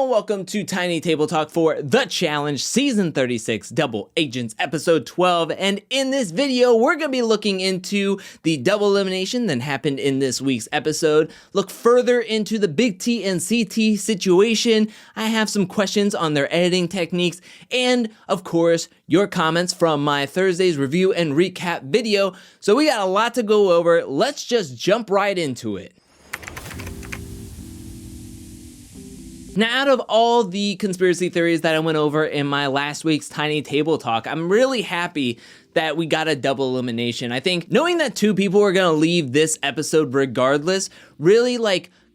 Hello, welcome to Tiny Table Talk for The Challenge Season 36, Double Agents Episode 12, and in this video, we're going to be looking into the double elimination that happened in this week's episode, look further into the Big T and CT situation. I have some questions on their editing techniques, and of course, your comments from my Thursday's review and recap video. So we got a lot to go over. Let's just jump right into it. Now, out of all the conspiracy theories that I went over in my last week's Tiny Table Talk, I'm really happy that we got a double elimination. I think knowing that two people were gonna leave this episode regardless really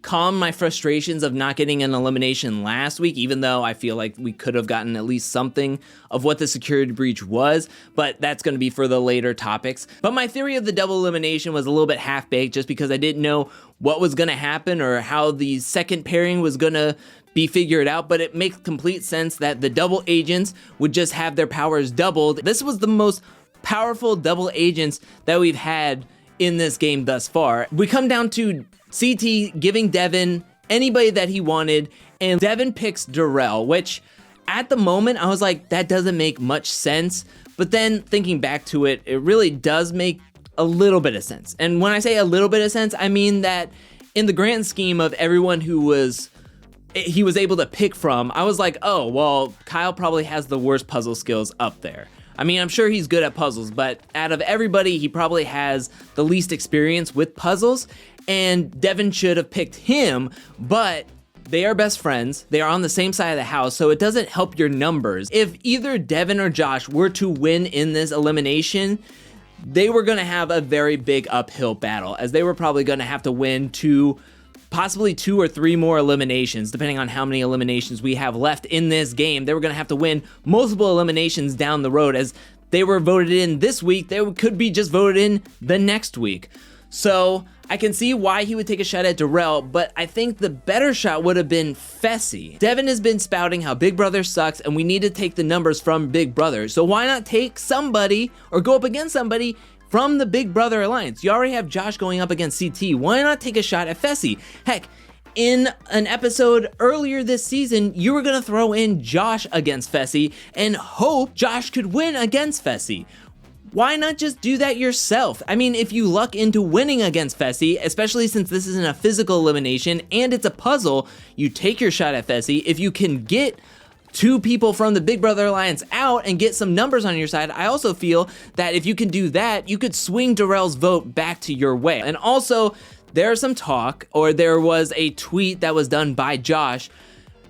calmed my frustrations of not getting an elimination last week, even though I feel like we could have gotten at least something of what the security breach was, but that's gonna be for the later topics. But my theory of the double elimination was a little bit half-baked just because I didn't know what was gonna happen or how the second pairing was gonna be figured out, but it makes complete sense that the double agents would just have their powers doubled. This was the most powerful double agents that we've had in this game thus far. We come down to CT giving Devin anybody that he wanted, and Devin picks Darrell, which at the moment I was like, that doesn't make much sense, but then thinking back to it, it really does make a little bit of sense. And when I say a little bit of sense, I mean that in the grand scheme of everyone who he was able to pick from, I was like, oh, well, Kyle probably has the worst puzzle skills up there. I mean, I'm sure he's good at puzzles, but out of everybody, he probably has the least experience with puzzles, and Devin should have picked him, but they are best friends. They are on the same side of the house, so it doesn't help your numbers. If either Devin or Josh were to win in this elimination, they were gonna have a very big uphill battle, as they were probably gonna have to win possibly 2 or 3 more eliminations, depending on how many eliminations we have left in this game. They were gonna have to win multiple eliminations down the road. As they were voted in this week, they could be just voted in the next week. So I can see why he would take a shot at Darrell, but I think the better shot would have been Fessy. Devin has been spouting how Big Brother sucks and we need to take the numbers from Big Brother. So why not take somebody or go up against somebody from the Big Brother Alliance? You already have Josh going up against CT. Why not take a shot at Fessy? Heck, in an episode earlier this season, you were gonna throw in Josh against Fessy and hope Josh could win against Fessy. Why not just do that yourself? I mean, if you luck into winning against Fessy, especially since this isn't a physical elimination and it's a puzzle, you take your shot at Fessy. If you can get 2 people from the Big Brother Alliance out and get some numbers on your side, I also feel that if you can do that, you could swing Darrell's vote back to your way. And also, there's some talk, or there was a tweet that was done by Josh,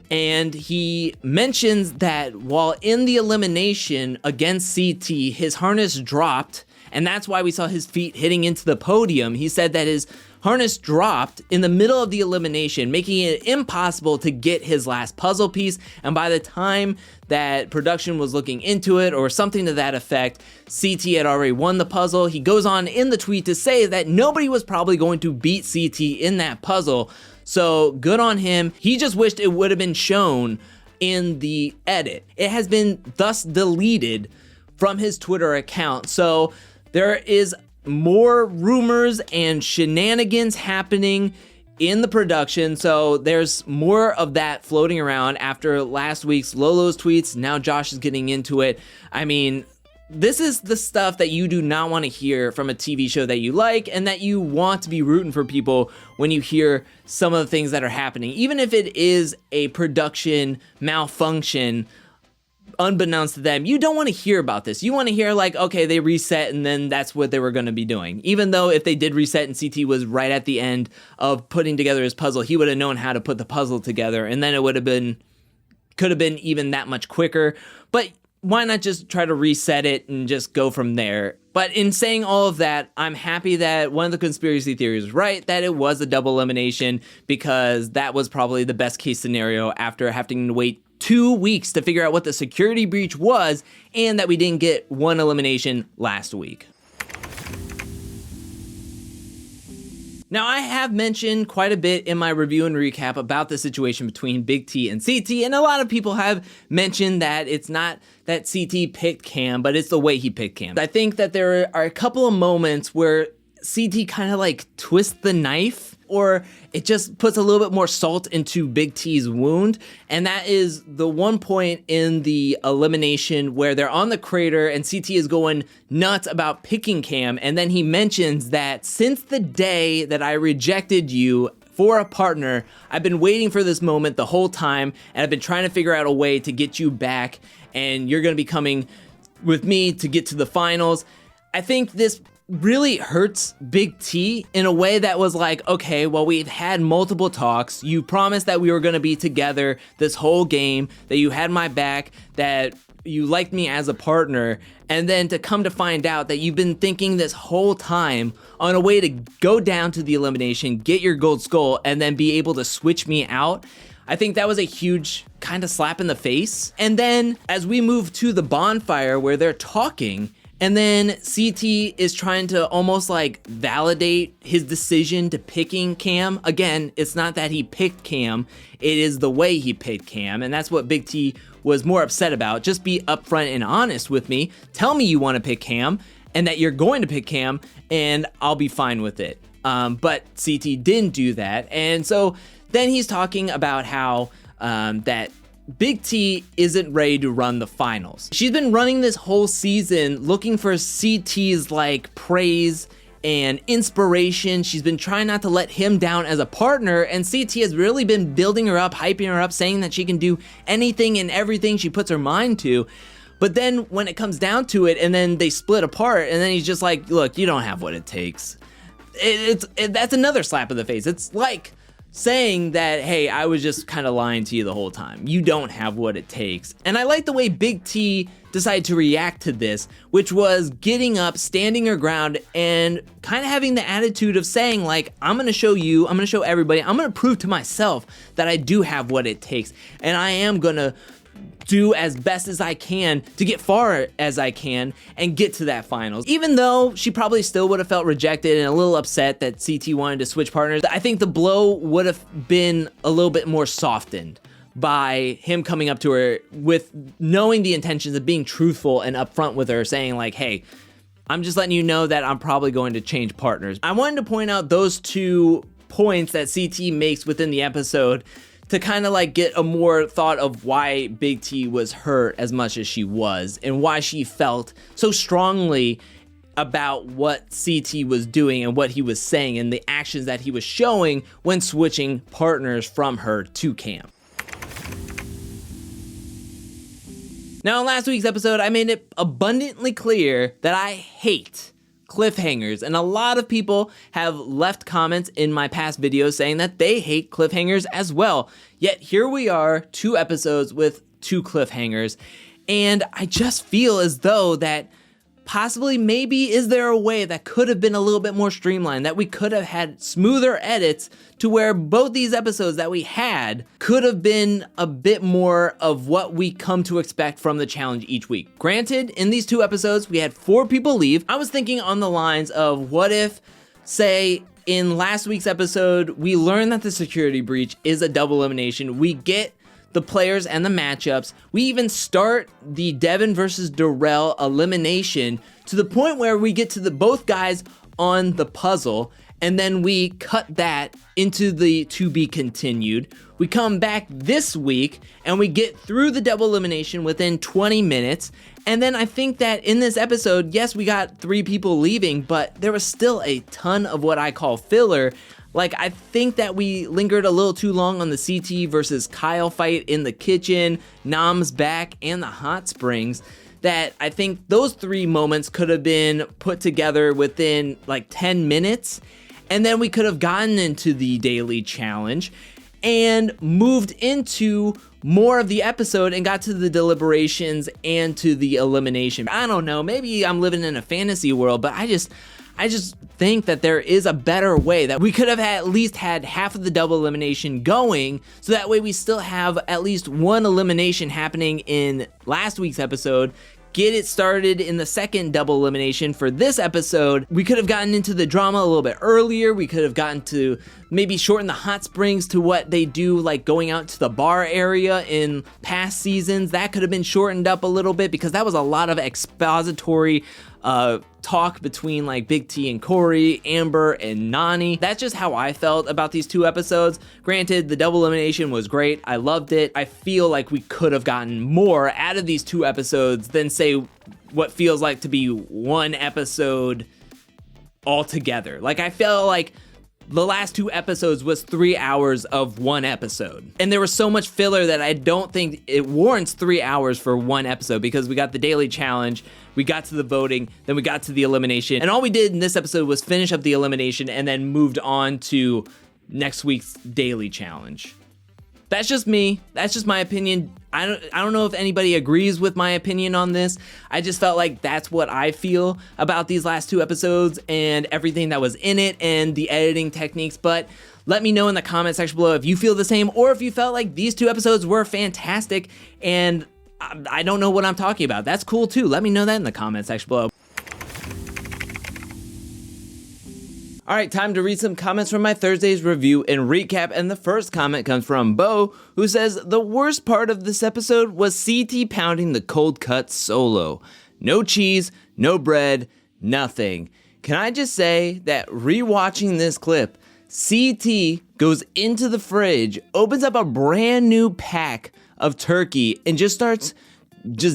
and he mentions that while in the elimination against CT, his harness dropped, and that's why we saw his feet hitting into the podium. He said that his harness dropped in the middle of the elimination, making it impossible to get his last puzzle piece, and by the time that production was looking into it, or something to that effect, CT had already won the puzzle. He goes on in the tweet to say that nobody was probably going to beat CT in that puzzle, so good on him. He just wished it would have been shown in the edit. It has been thus deleted from his Twitter account, so there is more rumors and shenanigans happening in the production, so there's more of that floating around after last week's Lolo's tweets. Now Josh is getting into it. I mean, this is the stuff that you do not want to hear from a TV show that you like and that you want to be rooting for people when you hear some of the things that are happening. Even if it is a production malfunction, unbeknownst to them, you don't want to hear about this. You want to hear okay, they reset and then that's what they were going to be doing. Even though if they did reset and CT was right at the end of putting together his puzzle, he would have known how to put the puzzle together, and then it could have been even that much quicker. But why not just try to reset it and just go from there? But in saying all of that, I'm happy that one of the conspiracy theories was right, that it was a double elimination, because that was probably the best case scenario after having to wait 2 weeks to figure out what the security breach was, and that we didn't get one elimination last week. Now, I have mentioned quite a bit in my review and recap about the situation between Big T and CT, and a lot of people have mentioned that it's not that CT picked Cam, but it's the way he picked Cam. I think that there are a couple of moments where CT kind of twists the knife, or it just puts a little bit more salt into Big T's wound. And that is the one point in the elimination where they're on the crater and CT is going nuts about picking Cam. And then he mentions that since the day that I rejected you for a partner, I've been waiting for this moment the whole time, and I've been trying to figure out a way to get you back, and you're going to be coming with me to get to the finals. I think this really hurts Big T in a way that was like, okay, well, we've had multiple talks. You promised that we were going to be together this whole game, that you had my back, that you liked me as a partner, and then to come to find out that you've been thinking this whole time on a way to go down to the elimination, get your gold skull, and then be able to switch me out. I think that was a huge kind of slap in the face. And then as we move to the bonfire where they're talking, and then CT is trying to almost like validate his decision to picking Cam. Again, it's not that he picked Cam, it is the way he picked Cam, and that's what Big T was more upset about. Just be upfront and honest with me. Tell me you want to pick Cam and that you're going to pick Cam, and I'll be fine with it. But CT didn't do that, and so then he's talking about how that Big T isn't ready to run the finals. She's been running this whole season looking for CT's like praise and inspiration. She's been trying not to let him down as a partner, and CT has really been building her up, hyping her up, saying that she can do anything and everything she puts her mind to. But then when it comes down to it, and then they split apart, and then he's just like, look, you don't have what it takes. That's another slap in the face. It's like saying that, hey, I was just kind of lying to you the whole time. You don't have what it takes. And I like the way Big T decided to react to this, which was getting up, standing her ground, and kind of having the attitude of saying, like, I'm going to show you, I'm going to show everybody, I'm going to prove to myself that I do have what it takes. And I am going to do as best as I can to get far as I can and get to that finals. Even though she probably still would have felt rejected and a little upset that CT wanted to switch partners, I think the blow would have been a little bit more softened by him coming up to her with knowing the intentions of being truthful and upfront with her, saying like, hey, I'm just letting you know that I'm probably going to change partners. I wanted to point out those 2 points that CT makes within the episode to kind of like get a more thought of why Big T was hurt as much as she was, and why she felt so strongly about what CT was doing and what he was saying and the actions that he was showing when switching partners from her to Cam. Now, in last week's episode, I made it abundantly clear that I hate cliffhangers, and a lot of people have left comments in my past videos saying that they hate cliffhangers as well. Yet here we are, 2 episodes with 2 cliffhangers, and I just feel as though that possibly, maybe, is there a way that could have been a little bit more streamlined, that we could have had smoother edits to where both these episodes that we had could have been a bit more of what we come to expect from the challenge each week. Granted, in these 2 episodes, we had 4 people leave. I was thinking on the lines of, what if, say, in last week's episode, we learned that the security breach is a double elimination. We get the players and the matchups. We even start the Devin versus Darrell elimination to the point where we get to the both guys on the puzzle, and then we cut that into the to be continued. We come back this week and we get through the double elimination within 20 minutes. And then I think that in this episode, yes, we got 3 people leaving, but there was still a ton of what I call filler. Like, I think that we lingered a little too long on the CT versus Kyle fight in the kitchen, Nam's back, and the hot springs, that I think those 3 moments could have been put together within like 10 minutes. And then we could have gotten into the daily challenge and moved into more of the episode and got to the deliberations and to the elimination. I don't know, maybe I'm living in a fantasy world, but I just think that there is a better way, that we could have at least had half of the double elimination going, so that way we still have at least 1 elimination happening in last week's episode, get it started in the second double elimination for this episode. We could have gotten into the drama a little bit earlier. We could have gotten to maybe shorten the hot springs to what they do, like going out to the bar area in past seasons. That could have been shortened up a little bit, because that was a lot of expository talk between like Big T and Corey, Amber and Nani. That's just how I felt about these 2 episodes. Granted, the double elimination was great. I loved it. I feel like we could have gotten more out of these 2 episodes than say what feels like to be 1 episode altogether. Like I felt like the last 2 episodes was 3 hours of 1 episode. And there was so much filler that I don't think it warrants 3 hours for 1 episode, because we got the daily challenge, we got to the voting, then we got to the elimination. And all we did in this episode was finish up the elimination and then moved on to next week's daily challenge. That's just me. That's just my opinion. I don't know if anybody agrees with my opinion on this. I just felt like that's what I feel about these last 2 episodes and everything that was in it and the editing techniques. But let me know in the comment section below if you feel the same, or if you felt like these 2 episodes were fantastic and I don't know what I'm talking about. That's cool too. Let me know that in the comment section below. All right, time to read some comments from my Thursday's review and recap, and the first comment comes from Bo, who says, the worst part of this episode was CT pounding the cold cut solo. No cheese, no bread, nothing. Can I just say that rewatching this clip, CT goes into the fridge, opens up a brand new pack of turkey, and just starts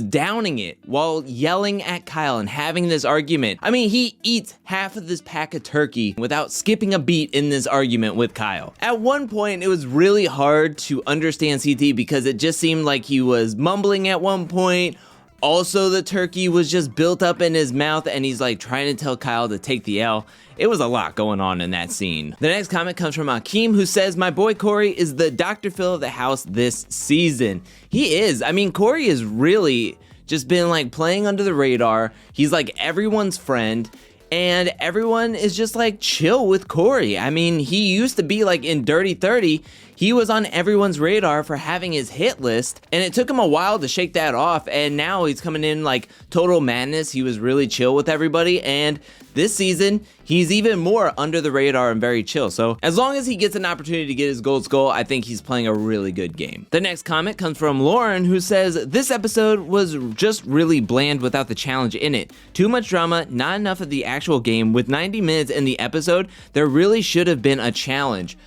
downing it while yelling at Kyle and having this argument. I mean, he eats half of this pack of turkey without skipping a beat in this argument with Kyle. At one point, it was really hard to understand CT because it just seemed like he was mumbling at one point. Also, the turkey was just built up in his mouth and he's like trying to tell Kyle to take the L. It was a lot going on in that scene. The next comment comes from Akeem, who says, my boy Corey is the Dr. Phil of the house this season. He is. I mean, Corey has really just been like playing under the radar. He's like everyone's friend. And everyone is just like chill with Corey. I mean, he used to be like in Dirty 30. He was on everyone's radar for having his hit list, and it took him a while to shake that off, and now he's coming in like total madness. He was really chill with everybody, and this season, he's even more under the radar and very chill. So as long as he gets an opportunity to get his gold skull, I think he's playing a really good game. The next comment comes from Lauren, who says, this episode was just really bland without the challenge in it. Too much drama, not enough of the actual game. With 90 minutes in the episode, there really should have been a challenge.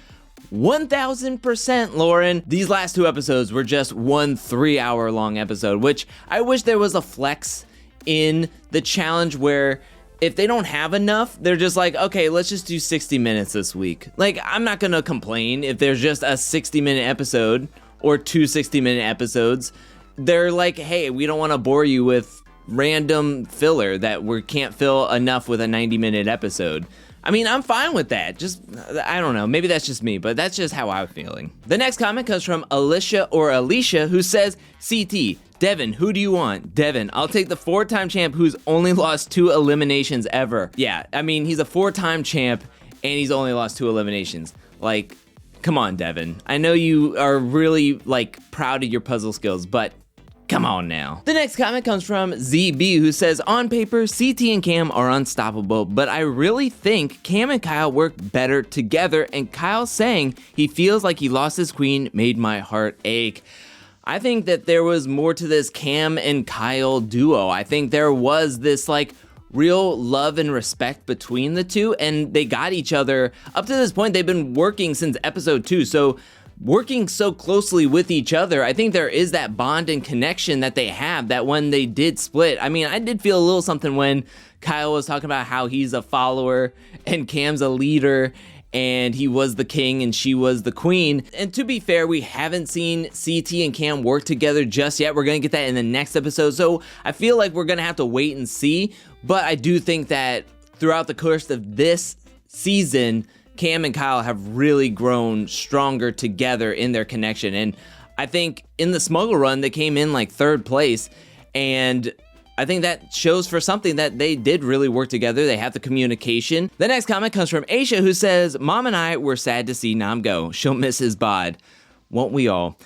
1000%, Lauren. These last 2 episodes were just 1 3-hour long episode, which I wish there was a flex in the challenge where if they don't have enough, they're just like, okay, let's just do 60 minutes this week. Like, I'm not gonna complain if there's just a 60-minute episode or 2 60-minute episodes. They're like, hey, we don't wanna bore you with random filler that we can't fill enough with a 90-minute episode. I mean, I'm fine with that. Just, I don't know, maybe that's just me, but that's just how I'm feeling. The next comment comes from Alicia, who says, CT, Devin, who do you want? Devin, I'll take the 4-time champ who's only lost 2 eliminations ever. Yeah, I mean, he's a 4-time champ and he's only lost 2 eliminations. Like, come on, Devin. I know you are really, like, proud of your puzzle skills, but come on now. The next comment comes from ZB, who says, on paper, CT and Cam are unstoppable, but I really think Cam and Kyle work better together, and Kyle saying he feels like he lost his queen made my heart ache. I think that there was more to this Cam and Kyle duo. I think there was this like real love and respect between the two, and they got each other. Up to this point, they've been working since episode 2, so working so closely with each other, I think there is that bond and connection that they have, that when they did split, I mean, I did feel a little something when Kyle was talking about how he's a follower and Cam's a leader and he was the king and she was the queen. And to be fair, we haven't seen CT and Cam work together just yet. We're gonna get that in the next episode, so I feel like we're gonna have to wait and see, but I do think that throughout the course of this season, Cam and Kyle have really grown stronger together in their connection. And I think in the Smuggle Run, they came in like 3rd place. And I think that shows for something that they did really work together. They have the communication. The next comment comes from Aisha, who says, Mom and I were sad to see Nam go. She'll miss his bod. Won't we all?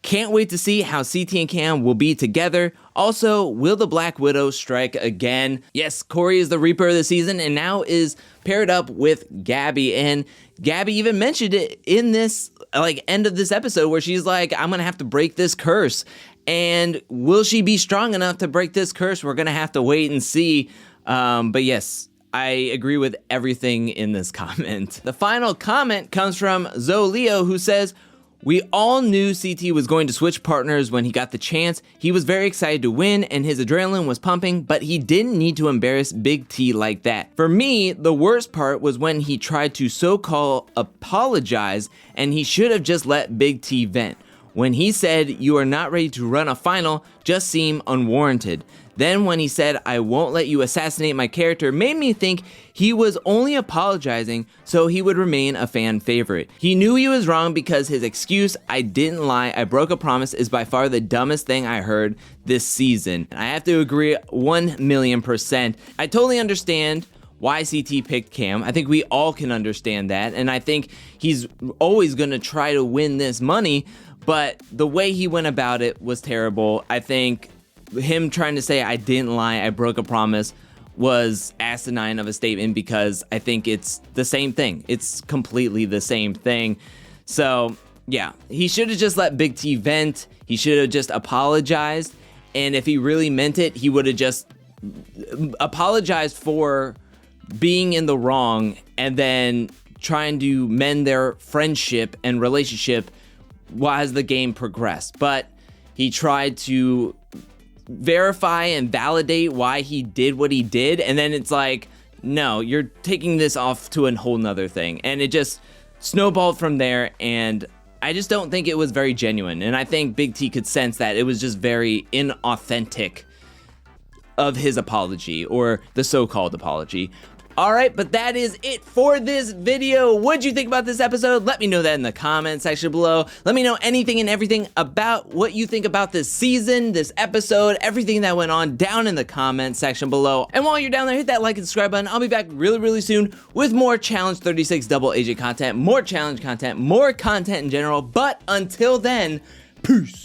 Can't wait to see how CT and Cam will be together. Also, will the Black Widow strike again? Yes, Corey is the Reaper of the season and now is paired up with Gabby. And Gabby even mentioned it in this like end of this episode where she's like, I'm gonna have to break this curse. And will she be strong enough to break this curse? We're gonna have to wait and see. But yes, I agree with everything in this comment. The final comment comes from Zoleo, who says, "We all knew CT was going to switch partners when he got the chance. He was very excited to win and his adrenaline was pumping, but he didn't need to embarrass Big T like that. For me, the worst part was when he tried to so-called apologize and he should have just let Big T vent. When he said, 'You are not ready to run a final,' just seemed unwarranted. Then when he said, 'I won't let you assassinate my character,' made me think he was only apologizing so he would remain a fan favorite. He knew he was wrong because his excuse, 'I didn't lie, I broke a promise,' is by far the dumbest thing I heard this season." And I have to agree 1,000,000%. I totally understand why CT picked Cam. I think we all can understand that. And I think he's always going to try to win this money, but the way he went about it was terrible. I think him trying to say, "I didn't lie, I broke a promise," was asinine of a statement because I think it's the same thing. It's completely the same thing. So yeah, he should have just let Big T vent. He should have just apologized. And if he really meant it, he would have just apologized for being in the wrong and then trying to mend their friendship and relationship as the game progressed. But he tried to verify and validate why he did what he did, and then it's like, no, you're taking this off to a whole nother thing, and it just snowballed from there. And I just don't think it was very genuine, and I think Big T could sense that it was just very inauthentic of his apology, or the so-called apology. Alright, but that is it for this video. What'd you think about this episode? Let me know that in the comment section below. Let me know anything and everything about what you think about this season, this episode, everything that went on down in the comment section below. And while you're down there, hit that like and subscribe button. I'll be back really soon with more Challenge 36 Double Agent content, more challenge content, more content in general. But until then, peace.